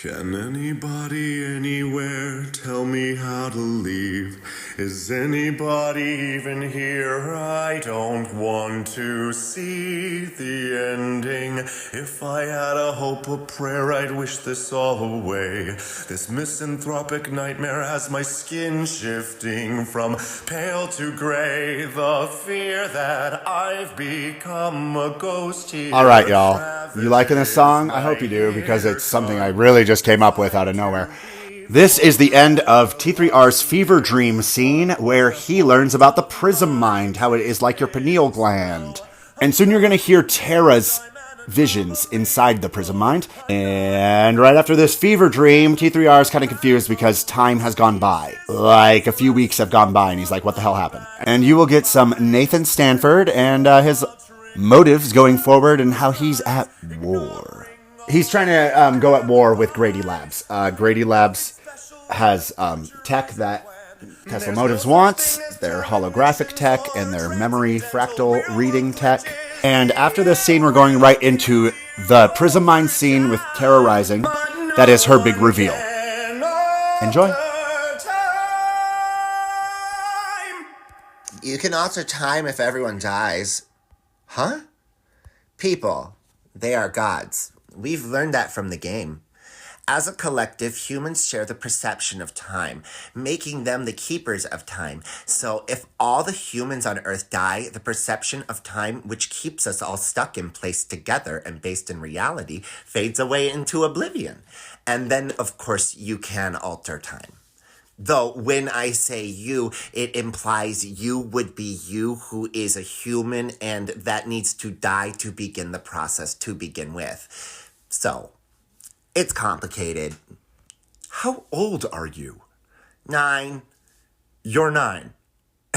Can anybody anywhere tell me how to leave? Is anybody even here? I don't want to see the ending. If I had a hope, a prayer, I'd wish this all away. This misanthropic nightmare has my skin shifting from pale to gray. The fear that I've become a ghost here. All right, y'all. You liking this song? I hope you do, because it's something I really just came up with out of nowhere. This is the end of T3R's fever dream scene, where he learns about the prism mind, how it is like your pineal gland. And soon you're going to hear Terra's visions inside the prism mind. And right after this fever dream, T3R is kind of confused because time has gone by. Like a few weeks have gone by, and he's like, what the hell happened? And you will get some Nathan Stanford and his motives going forward and how he's at war. He's trying to go at war with Grady Labs. Grady Labs has tech that Tesla Motives wants, their holographic tech and their memory fractal reading tech. And after this scene, we're going right into the Prism Mind scene with Terra Rising. That is her big reveal. Enjoy. You can alter time if everyone dies. Huh? People, they are gods. We've learned that from the game. As a collective, humans share the perception of time, making them the keepers of time. So if all the humans on Earth die, the perception of time, which keeps us all stuck in place together and based in reality, fades away into oblivion. And then, of course, you can alter time. Though when I say you, it implies you would be you who is a human and that needs to die to begin the process to begin with. So, it's complicated. How old are you? 9. You're 9.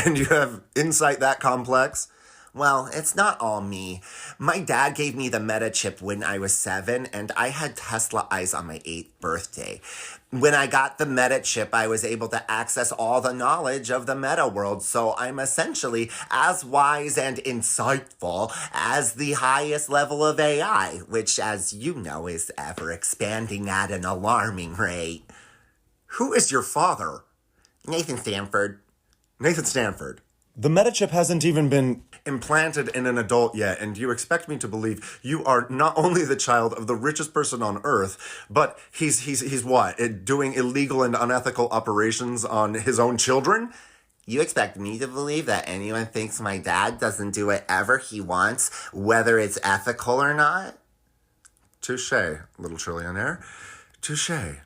And you have insight that complex? Well, it's not all me. My dad gave me the meta chip when I was 7, and I had Tesla eyes on my 8th birthday. When I got the meta chip, I was able to access all the knowledge of the meta world, so I'm essentially as wise and insightful as the highest level of AI, which, as you know, is ever expanding at an alarming rate. Who is your father? Nathan Stanford. Nathan Stanford. The metachip hasn't even been implanted in an adult yet, and you expect me to believe you are not only the child of the richest person on Earth, but he's what? Doing illegal and unethical operations on his own children? You expect me to believe that anyone thinks my dad doesn't do whatever he wants, whether it's ethical or not? Touché, little trillionaire. Touché.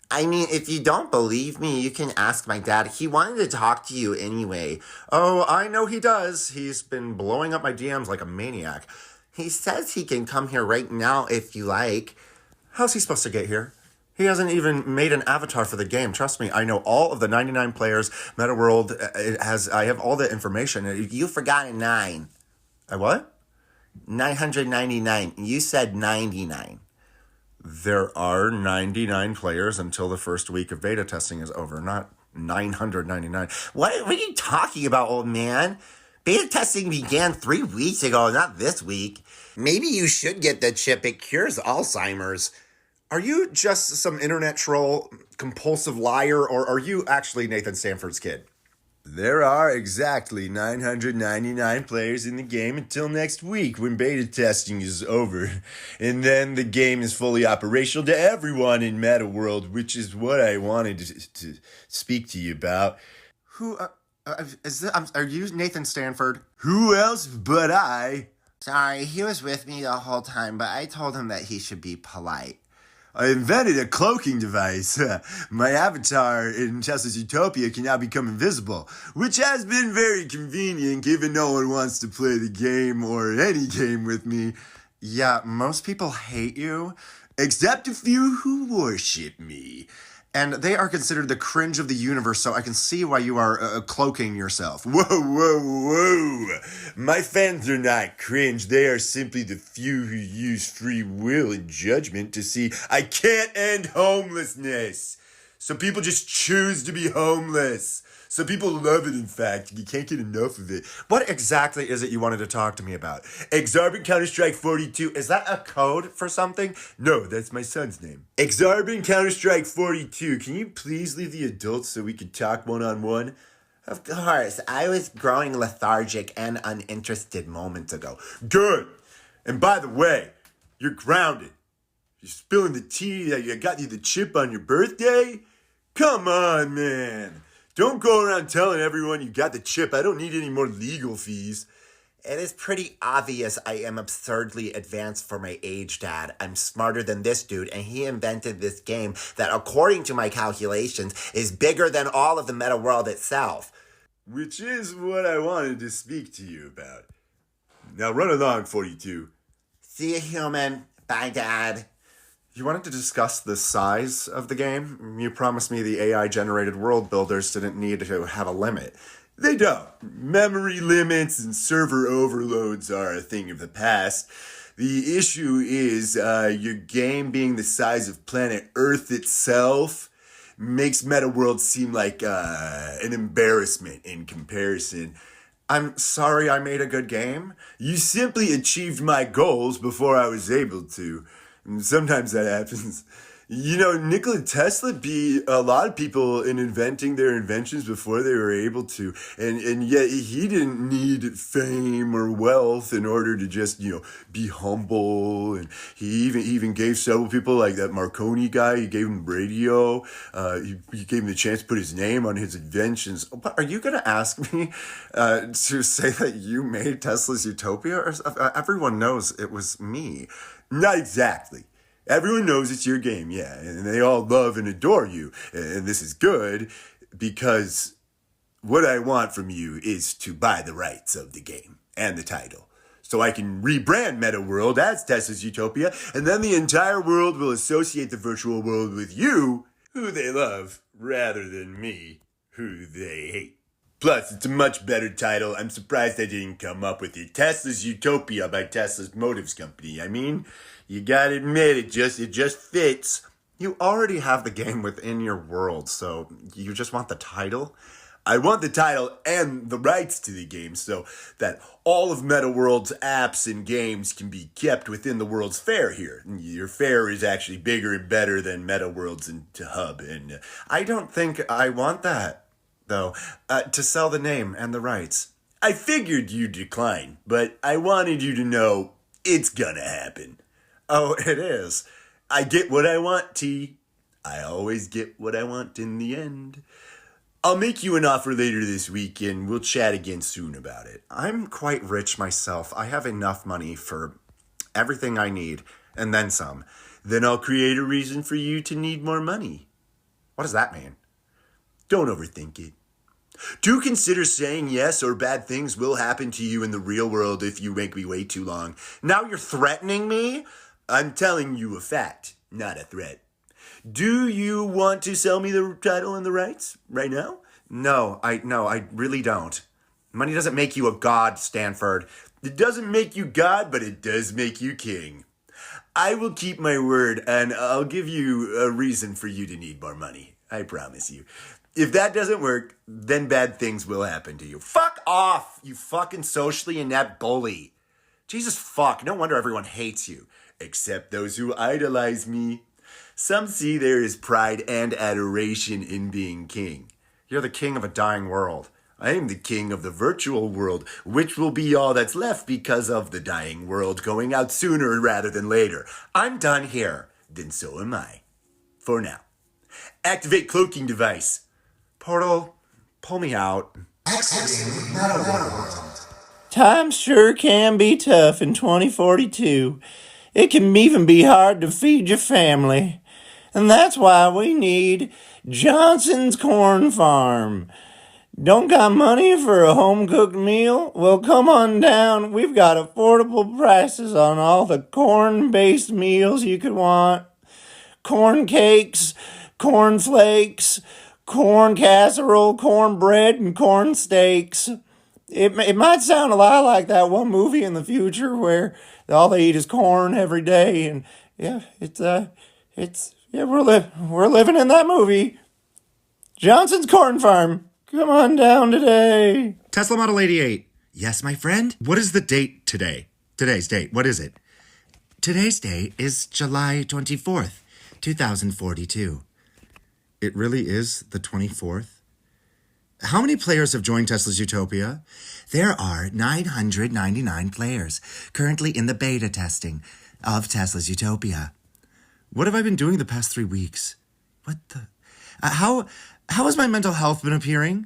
I mean, if you don't believe me, you can ask my dad. He wanted to talk to you anyway. Oh, I know he does. He's been blowing up my DMs like a maniac. He says he can come here right now if you like. How's he supposed to get here? He hasn't even made an avatar for the game. Trust me, I know all of the 99 players. MetaWorld I have all the information. You forgot a 9. A what? 999. You said 99. There are 99 players until the first week of beta testing is over, not 999. What are you talking about, old man? Beta testing began 3 weeks ago, not this week. Maybe you should get the chip. It cures Alzheimer's. Are you just some internet troll, compulsive liar, or are you actually Nathan Stanford's kid? There are exactly 999 players in the game until next week when beta testing is over. And then the game is fully operational to everyone in MetaWorld, which is what I wanted to speak to you about. Who, are you Nathan Stanford? Who else but I? Sorry, he was with me the whole time, but I told him that he should be polite. I invented a cloaking device. My avatar in Tesla's Utopia can now become invisible, which has been very convenient given no one wants to play the game or any game with me. Yeah, most people hate you, except a few who worship me. And they are considered the cringe of the universe, so I can see why you are cloaking yourself. Whoa, whoa, whoa. My fans are not cringe. They are simply the few who use free will and judgment to see I can't end homelessness. So people just choose to be homeless. Some people love it, in fact. You can't get enough of it. What exactly is it you wanted to talk to me about? Exarban Counter-Strike 42. Is that a code for something? No, that's my son's name. Exarban Counter-Strike 42. Can you please leave the adults so we can talk one-on-one? Of course, I was growing lethargic and uninterested moments ago. Good. And by the way, you're grounded. You're spilling the tea that you got you the chip on your birthday? Come on, man. Don't go around telling everyone you got the chip. I don't need any more legal fees. It is pretty obvious I am absurdly advanced for my age, Dad. I'm smarter than this dude, and he invented this game that, according to my calculations, is bigger than all of the meta world itself. Which is what I wanted to speak to you about. Now run along, 42. See you, human. Bye, Dad. You wanted to discuss the size of the game? You promised me the AI-generated world builders didn't need to have a limit. They don't. Memory limits and server overloads are a thing of the past. The issue is your game being the size of planet Earth itself makes Meta World seem like an embarrassment in comparison. I'm sorry I made a good game. You simply achieved my goals before I was able to. And sometimes that happens. You know, Nikola Tesla beat a lot of people in inventing their inventions before they were able to. And yet he didn't need fame or wealth in order to just, be humble. And he even gave several people, like that Marconi guy, he gave him radio. He gave him the chance to put his name on his inventions. But are you going to ask me to say that you made Tesla's Utopia? Or, everyone knows it was me. Not exactly. Everyone knows it's your game, yeah, and they all love and adore you, and this is good because what I want from you is to buy the rights of the game and the title, so I can rebrand Meta World as Tesla's Utopia, and then the entire world will associate the virtual world with you, who they love, rather than me, who they hate. Plus, it's a much better title. I'm surprised I didn't come up with it. Tesla's Utopia by Tesla's Motives Company. I mean, you gotta admit, it just fits. You already have the game within your world, so you just want the title? I want the title and the rights to the game so that all of Meta World's apps and games can be kept within the world's fair here. Your fair is actually bigger and better than Meta World's and Hub, and I don't think I want that, though, to sell the name and the rights. I figured you'd decline, but I wanted you to know it's gonna happen. Oh, it is. I get what I want, T. I always get what I want in the end. I'll make you an offer later this week and we'll chat again soon about it. I'm quite rich myself. I have enough money for everything I need, and then some. Then I'll create a reason for you to need more money. What does that mean? Don't overthink it. Do consider saying yes, or bad things will happen to you in the real world if you make me wait too long. Now you're threatening me? I'm telling you a fact, not a threat. Do you want to sell me the title and the rights right now? No, I really don't. Money doesn't make you a god, Stanford. It doesn't make you God, but it does make you king. I will keep my word, and I'll give you a reason for you to need more money. I promise you. If that doesn't work, then bad things will happen to you. Fuck off, you fucking socially inept bully. Jesus fuck, no wonder everyone hates you. Except those who idolize me. Some see there is pride and adoration in being king. You're the king of a dying world. I am the king of the virtual world, which will be all that's left because of the dying world going out sooner rather than later. I'm done here. Then so am I. For now. Activate cloaking device. Portal, pull me out. Exiting Meta World. Times sure can be tough in 2042. It can even be hard to feed your family. And that's why we need Johnson's Corn Farm. Don't got money for a home-cooked meal? Well, come on down. We've got affordable prices on all the corn-based meals you could want. Corn cakes, corn flakes, corn casserole, cornbread, and corn steaks. It might sound a lot like that one movie in the future where all they eat is corn every day, and we're living in that movie. Johnson's Corn Farm. Come on down today. Tesla Model 88. Yes, my friend? What is the date today? Today's date. What is it? Today's date is July 24th, 2042. It really is the 24th? How many players have joined Tesla's Utopia? There are 999 players currently in the beta testing of Tesla's Utopia. What have I been doing the past 3 weeks? What the... How has my mental health been appearing?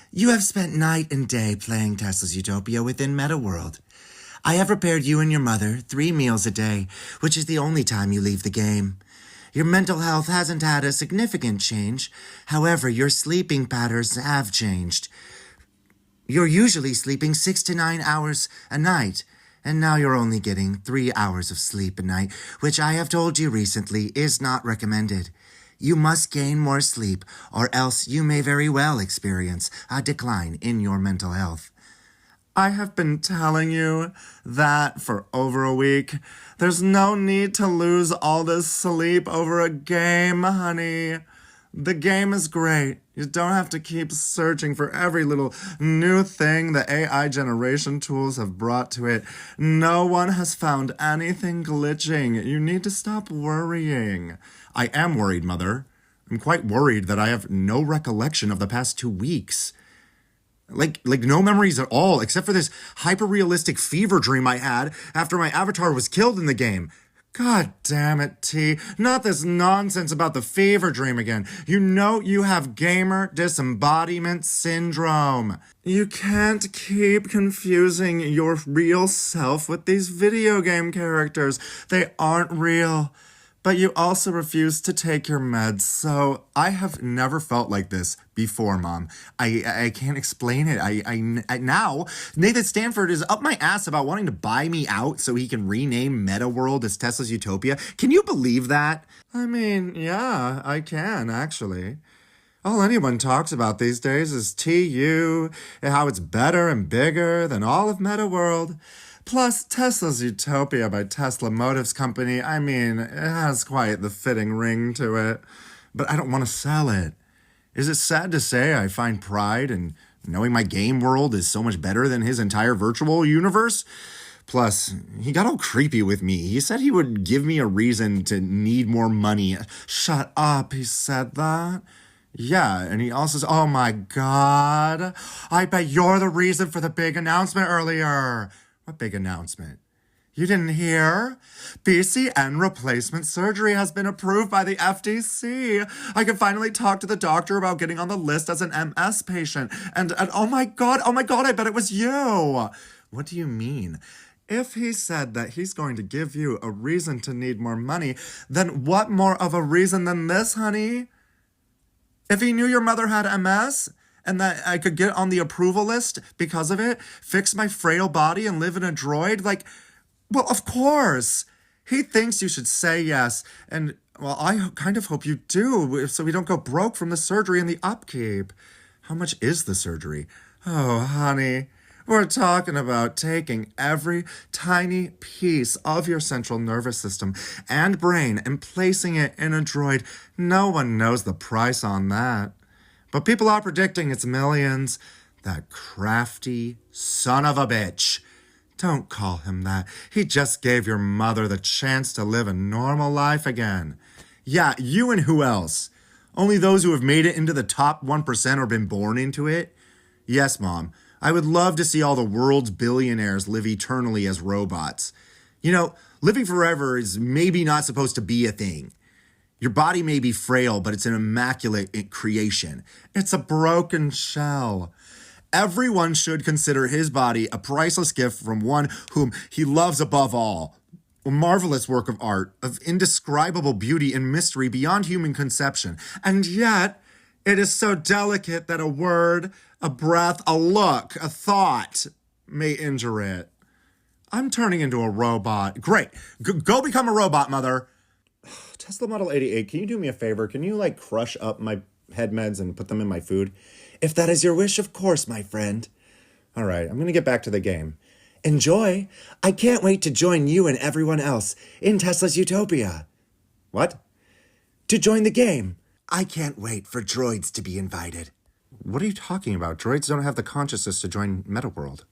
You have spent night and day playing Tesla's Utopia within MetaWorld. I have prepared you and your mother 3 meals a day, which is the only time you leave the game. Your mental health hasn't had a significant change. However, your sleeping patterns have changed. You're usually sleeping 6 to 9 hours a night, and now you're only getting 3 hours of sleep a night, which I have told you recently is not recommended. You must gain more sleep, or else you may very well experience a decline in your mental health. I have been telling you that for over a week. There's no need to lose all this sleep over a game, honey. The game is great. You don't have to keep searching for every little new thing the AI generation tools have brought to it. No one has found anything glitching. You need to stop worrying. I am worried, Mother. I'm quite worried that I have no recollection of the past 2 weeks. Like no memories at all, except for this hyper-realistic fever dream I had after my avatar was killed in the game. God damn it, T. Not this nonsense about the fever dream again. You know you have gamer disembodiment syndrome. You can't keep confusing your real self with these video game characters. They aren't real. But you also refuse to take your meds, so I have never felt like this before, Mom. I can't explain it. Now, Nathan Stanford is up my ass about wanting to buy me out so he can rename MetaWorld as Tesla's Utopia. Can you believe that? I mean, yeah, I can, actually. All anyone talks about these days is TU, and how it's better and bigger than all of MetaWorld. Plus, Tesla's Utopia by Tesla Motors Company, I mean, it has quite the fitting ring to it. But I don't want to sell it. Is it sad to say I find pride in knowing my game world is so much better than his entire virtual universe? Plus, he got all creepy with me. He said he would give me a reason to need more money. Shut up, he said that. Yeah, and he also says, oh my God, I bet you're the reason for the big announcement earlier. What big announcement? You didn't hear? BCN replacement surgery has been approved by the FTC. I can finally talk to the doctor about getting on the list as an MS patient. And oh my God, I bet it was you. What do you mean? If he said that he's going to give you a reason to need more money, then what more of a reason than this, honey? If he knew your mother had MS, and that I could get on the approval list because of it, fix my frail body and live in a droid, well, of course. He thinks you should say yes, and, well, I kind of hope you do, so we don't go broke from the surgery and the upkeep. How much is the surgery? Oh, honey, we're talking about taking every tiny piece of your central nervous system and brain and placing it in a droid. No one knows the price on that. But people are predicting it's millions. That crafty son of a bitch. Don't call him that. He just gave your mother the chance to live a normal life again. Yeah, you and who else? Only those who have made it into the top 1% or been born into it? Yes, Mom. I would love to see all the world's billionaires live eternally as robots. You know, living forever is maybe not supposed to be a thing. Your body may be frail, but it's an immaculate creation. It's a broken shell. Everyone should consider his body a priceless gift from one whom he loves above all. A marvelous work of art, of indescribable beauty and mystery beyond human conception. And yet, it is so delicate that a word, a breath, a look, a thought may injure it. I'm turning into a robot. Great. Go become a robot, Mother. Tesla Model 88, can you do me a favor? Can you, crush up my head meds and put them in my food? If that is your wish, of course, my friend. All right, I'm going to get back to the game. Enjoy. I can't wait to join you and everyone else in Tesla's Utopia. What? To join the game. I can't wait for droids to be invited. What are you talking about? Droids don't have the consciousness to join Metaworld.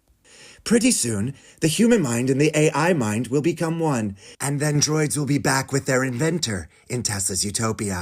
Pretty soon, the human mind and the AI mind will become one, and then droids will be back with their inventor in Tesla's utopia.